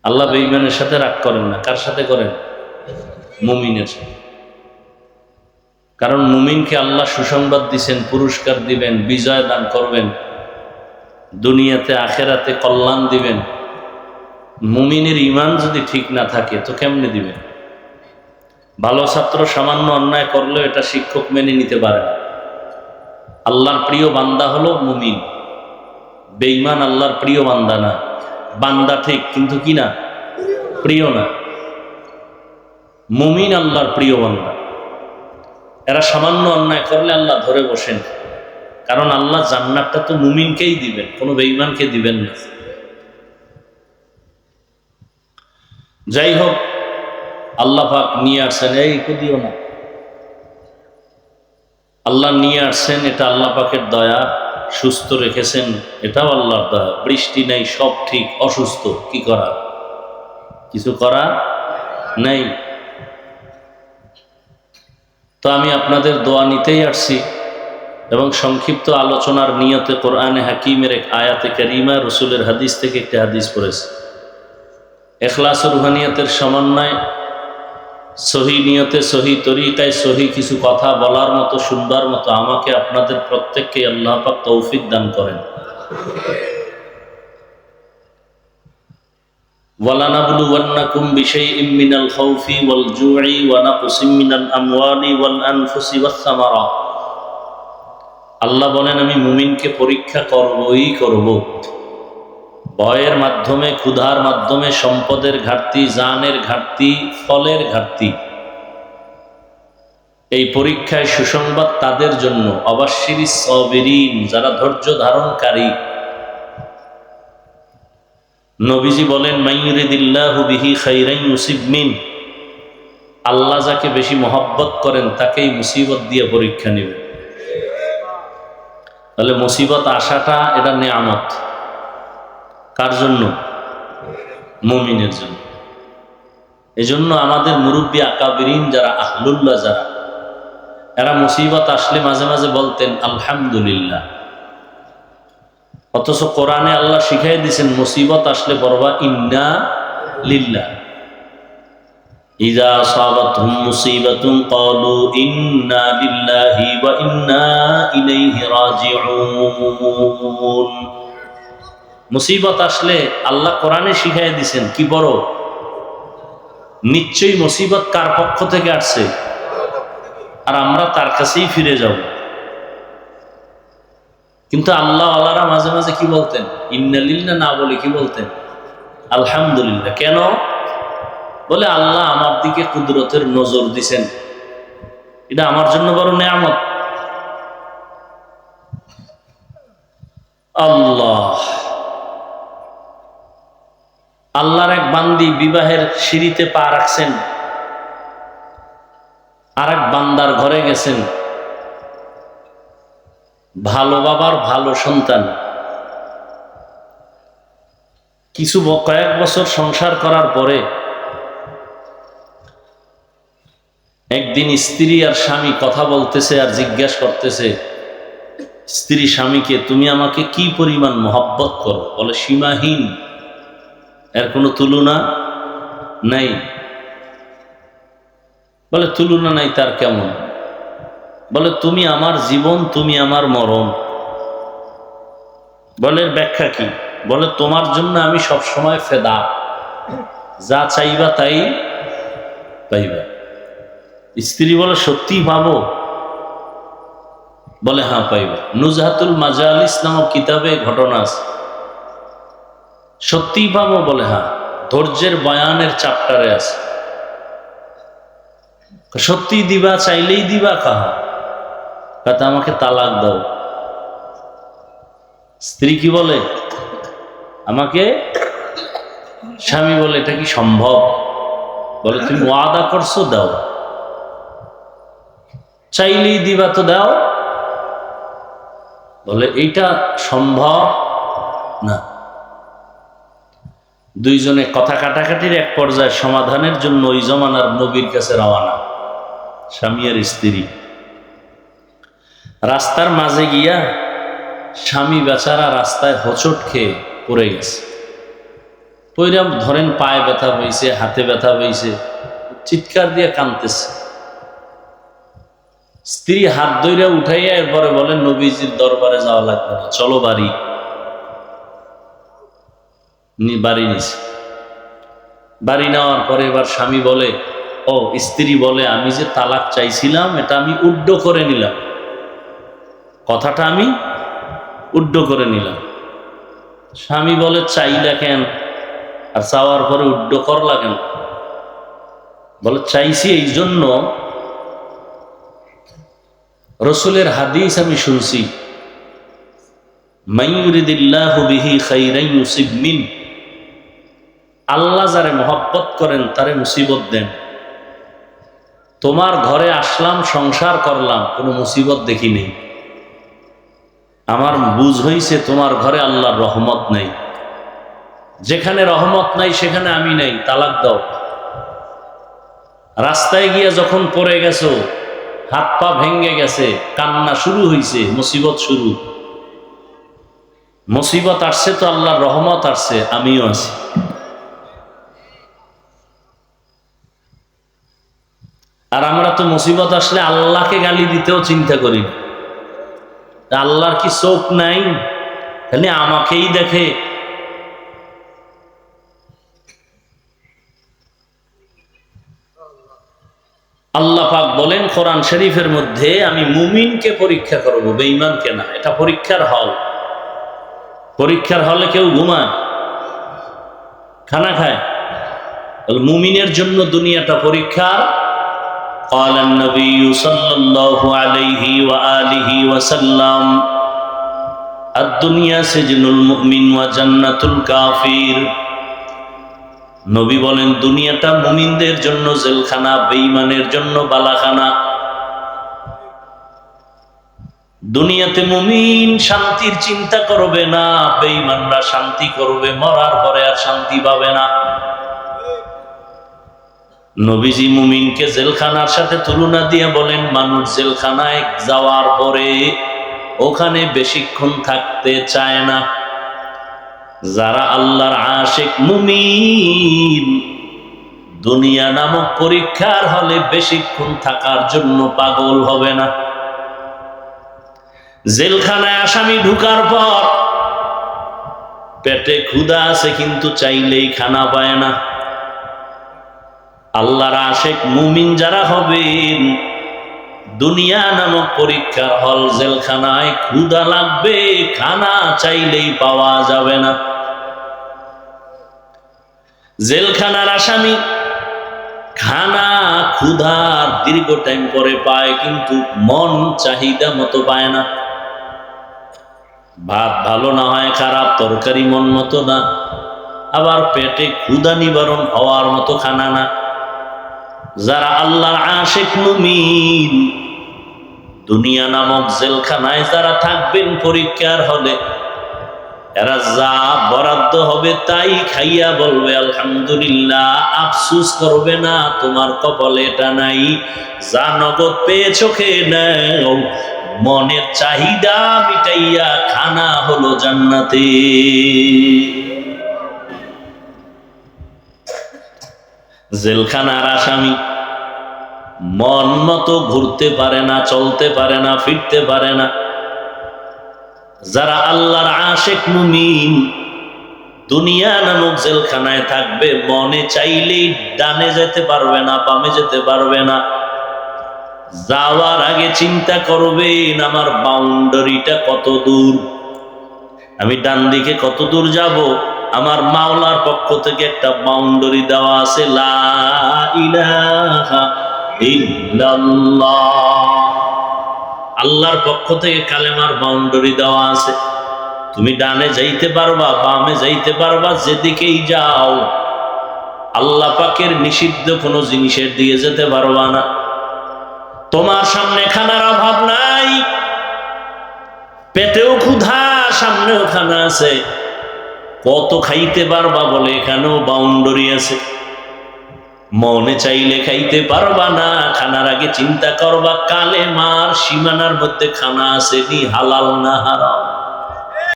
আল্লাহ বেঈমানের সাথে রাগ করেন না। কার সাথে করেন? মুমিনের সাথে। কারণ মুমিনকে আল্লাহ সুসংবাদ দিছেন, পুরস্কার দিবেন, বিজয় দান করবেন, দুনিয়াতে আখেরাতে কল্যাণ দিবেন। মুমিনের ঈমান যদি ঠিক না থাকে তো কেমনে দিবেন? ভালো ছাত্র সামান্য অন্যায় করলেও এটা শিক্ষক মেনে নিতে পারে না। আল্লাহর প্রিয় বান্দা হলো মুমিন, বেঈমান আল্লাহর প্রিয় বান্দা না। বান্দা ঠিক কিন্তু কি না, প্রিয় না। মুমিন আল্লাহর প্রিয় বান্দা। এরা সামান্য অন্যায় করলে আল্লাহ ধরে বসেন, কারণ আল্লাহ জান্নাতটা তো মুমিনকেই দিবেন, কোনো বেঈমানকে দিবেন না। যাই হোক, আল্লাহ পাক নিয়ে আসছেন, এই দিও না, আল্লাহ নিয়ে আসছেন, এটা আল্লাহ পাকের দয়া। সুস্থ রেখেছেন, এটাও আল্লাহর দয়া। বৃষ্টি নেই, সব ঠিক, অসুস্থ, কি করা, কিছু করা নেই। তো আমি আপনাদের দোয়া নিতেই আসছি এবং সংক্ষিপ্ত আলোচনার নিয়তে কোরআনে হাকিমের এক আয়াতে কারিমা, রসুলের হাদিস থেকে একটি হাদিস পড়েছি। এখলাস ও রুহানিয়াতের সমন্বয়, সহি নিয়তে, সহি তরিকায়, সহি কিছু কথা বলার মতো, শুনবার মতো আমাকে আপনাদের প্রত্যেককে আল্লাহ পাক তৌফিক দান করেন। ওয়ালানাবলুওয়ান্নাকুম বিশাইইম মিনাল খাউফি ওয়াল জু'i ওয়া নাকসিম মিনাল আমওয়ালি ওয়াল আনফুসি ওয়াস সামারাত। আল্লাহ বলেন, আমি মুমিনকে পরীক্ষা করবই করব। ভয়ের মাধ্যমে, ক্ষুধার মাধ্যমে, সম্পদের ঘাটতি, জানের ঘাটতি, ফলের ঘাটতি। এই পরীক্ষায় সুসংবাদ তাদের জন্য, অবাশশিরিস সাবিরিন, যারা ধৈর্য ধারণকারী। নবীজি বলেন, মাইয়ুরিদিল্লাহু বিহি খাইরান ইউসিব মিন, আল্লাহ যাকে বেশি মহব্বত করেন তাকেই মুসিবত দিয়ে পরীক্ষা নেবেন। তাহলে মুসিবত আসাটা এটা নেয়ামত। কার জন্য? মুমিনের জন্য। এজন্য আমাদের মুরব্বী আকাবিরিন যারা, আহলুল্লাহ যারা, এরা মুসিবত আসলে মাঝে মাঝে বলতেন আলহামদুলিল্লাহ। অথচ কোরআনে আল্লাহ শিখাই দিয়েছেন, মুসিবত আসলে বলবা ইন্না লিল্লাহ। ইযা আসাবাতহুম মুসিবাতুন ক্বালু ইন্না লিল্লাহি ওয়া ইন্না ইলাইহি রাজিউন। মুসিবত আসলে আল্লাহ কোরআনে শিখাই দিয়েছেন কি বড়, নিশ্চয়ই মুসিবত কার পক্ষ থেকে আসছে, আর আমরা তার কাছেই ফিরে যাব। কিন্তু আল্লাহ আল্লাহরা মাঝে মাঝে কি বলতেন? ইন্নালিল্লাহ না বলে কি বলতেন? আলহামদুলিল্লাহ। কেন? বলে আল্লাহ আমার দিকে কুদরতের নজর দিছেন, এটা আমার জন্য বড় নেয়ামত। আল্লাহ, আল্লাহর এক বান্দি বিবাহের সিঁড়িতে পা রাখছেন, আর এক বান্দার ঘরে গেছেন, ভালো বাবার ভালো সন্তান। কয়েক বছর সংসার করার পরে একদিন স্ত্রী আর স্বামী কথা বলতেছে আর জিজ্ঞাসা করতেছে স্ত্রী স্বামীকে, তুমি আমাকে কি পরিমাণ মহব্বত করো? বলে সীমাহীন, এর কোনো তুলনা নাই। বলে তুলনা নাই, তার কেমন? বলে তুমি আমার জীবন, তুমি আমার মরণ। বলে ব্যাখ্যা কি? বলে তোমার জন্য আমি সব সময় ফেদা, যা চাইবা তাই পাইবা। স্ত্রী বলে সত্যি পাবো? বলে হ্যাঁ পাইবা। নুজহাতুল মাজালিস নামক কিতাবে ঘটনা আছে। সত্যি পাবো? বলে হ্যাঁ। ধৈর্যের বয়ানের চ্যাপ্টারে আছে। সত্যি দিবা, চাইলেই দিবা? কাহা কাতে আমাকে তালাক দাও। স্ত্রী কি বলে? আমাকে। স্বামী বলে এটা কি সম্ভব? বলে তুমি ওয়াদা করছো, দাও। চাইলেই দিবা তো দাও। বলে এইটা সম্ভব না। দুইজনে কথা কাটাকাটির এক পর্যায়ে সমাধানের জন্য ওই জমানার নবীর কাছে রওনা, স্বামী আর স্ত্রী। রাস্তার মাঝে গিয়া স্বামী বেচারা রাস্তায় হোঁচট খেয়ে পড়ে গেছে। পইরা ধরেন পায়ে ব্যথা হয়েছে, হাতে ব্যথা হয়েছে, চিৎকার দিয়ে কাঁদতেছে। স্ত্রী হাত ধইরা উঠাইয়া এরপরে বলেন নবীজির দরবারে যাওয়া লাগবে না, চলো বাড়ি। বাড়ি নিছে। বাড়ি নেওয়ার পরে এবার স্বামী বলে, ও স্ত্রী বলে, আমি যে তালাক চাইছিলাম এটা আমি উড্ড করে নিলাম, কথাটা আমি উড্ড করে নিলাম। স্বামী বলে, চাইলা কেন আর চাওয়ার পরে উড্ড করলা কেন? বলে, চাইছি এই জন্য, রসুলের হাদিস আমি শুনছি, মাইয়ুরিদিল্লাহু বিহি খাইরান ইউসিব মিন, আল্লাহ যারে মহব্বত করেন তারে মুসিবত দেন। তোমার ঘরে আসলাম, সংসার করলাম, কোনো মুসিবত দেখি নেই। আমার বুঝ হইছে তোমার ঘরে আল্লাহর রহমত নাই। যেখানে রহমত নাই সেখানে আমি নাই, তালাক দাও। রাস্তায় গিয়ে যখন পড়ে গেছো, হাত পা ভেঙ্গে গেছে, কান্না শুরু হইছে, মুসিবত শুরু। মুসিবত আসছে তো আল্লাহর রহমত আসছে, আমিও আছি। আর আমরা তো মুসিবত আসলে আল্লাহকে গালি দিতেও চিন্তা করি। আল্লাহর কি চোখ নাই? খালি আমাকেই দেখে। আল্লাহ পাক বলেন কোরআন শরীফের মধ্যে, আমি মুমিনকে পরীক্ষা করব, বেঈমানকে না। এটা পরীক্ষার হল। পরীক্ষার হলে কেউ ঘুমায়, খানা খায়। মুমিনের জন্য দুনিয়াটা পরীক্ষার। قال النبي صلى الله عليه وآله وسلم الدنيا سجن المؤمن وجنة الكافر। নবী বলেন দুনিয়াটা মুমিনদের জন্য জেলখানা, বেঈমানের জন্য বালাখানা। দুনিয়াতে মুমিন শান্তির চিন্তা করবে না, বেঈমানরা শান্তি করবে, মরার পরে আর শান্তি পাবে না। নবীজি মুমিনকে জেলখানার সাথে তুলনা দিয়ে বলেন, মানুষ জেলখানায় যাওয়ার পরে ওখানে বেশিক্ষণ থাকতে চায় না। যারা আল্লাহর আশিক মুমিন, দুনিয়া নামক পরীক্ষার হলে বেশিক্ষণ থাকার জন্য পাগল হবে না। জেলখানায় আসামি ঢুকার পর পেটে ক্ষুধা আছে কিন্তু চাইলেই খানা পায় না। আল্লাহর আশিক মুমিন যারা হবেন, দুনিয়া নামক পরীক্ষার হল জেলখানায়, ক্ষুধা লাগবে, খানা চাইলেই পাওয়া যাবে না। জেলখানার আসামি খানা ক্ষুধার দীর্ঘ টাইম পরে পায়, কিন্তু মন চাহিদা মতো পায় না। ভাত ভালো না হয় খারাপ, তরকারি মন মতো না, আবার পেটে ক্ষুধা নিবারণ হওয়ার মতো খানা না। যারা আল্লাহর আশিক মুমিন, দুনিয়া নামক জেলখানায় যারা থাকবেন পরীক্ষার হলে, এরা যা বরাদ্দ হবে তাই খাইয়া বলবে আলহামদুলিল্লাহ, আফসোস করবে না তোমার কপালে এটা নাই। যা নগদ পেয়েছো খেয়ে নাও, মনের চাহিদা মিটাইয়া খানা হলো জান্নাতে। জেলখানার আসামি মন মতো ঘুরতে পারে না, চলতে পারে না, ফিরতে পারে না। যারা আল্লাহর আশিক মুমিন, দুনিয়া নামক জেলখানায় থাকবে, মনে চাইলেই ডানে যেতে পারবে না, বামে যেতে পারবে না। যাওয়ার আগে চিন্তা করবেন আমার বাউন্ডারিটা কত দূর, আমি ডান দিকে কত দূর যাব। আমার মাওলার পক্ষ থেকে একটা বাউন্ডারি দেওয়া আছে, লা ইলাহা ইল্লাল্লাহ। আল্লাহর পক্ষ থেকে কালেমার বাউন্ডারি দেওয়া আছে। তুমি ডানে যাইতে পারবা, বামে যাইতে পারবা, যেদিকেই যাও আল্লাহ পাকের নিষিদ্ধ কোনো জিনিসের দিয়ে যেতে পারবা না। তোমার সামনে খানার অভাব নাই, পেটেও ক্ষুধা, সামনেও খানা আছে, কত খাইতে পারবা বলে এখানেও বাউন্ডারি আছে। মনে চাইলে খাইতে পারবা না, খানার আগে চিন্তা করবা কালেমার সীমানার মধ্যে খানা আছে নি, হালাল না হারাম।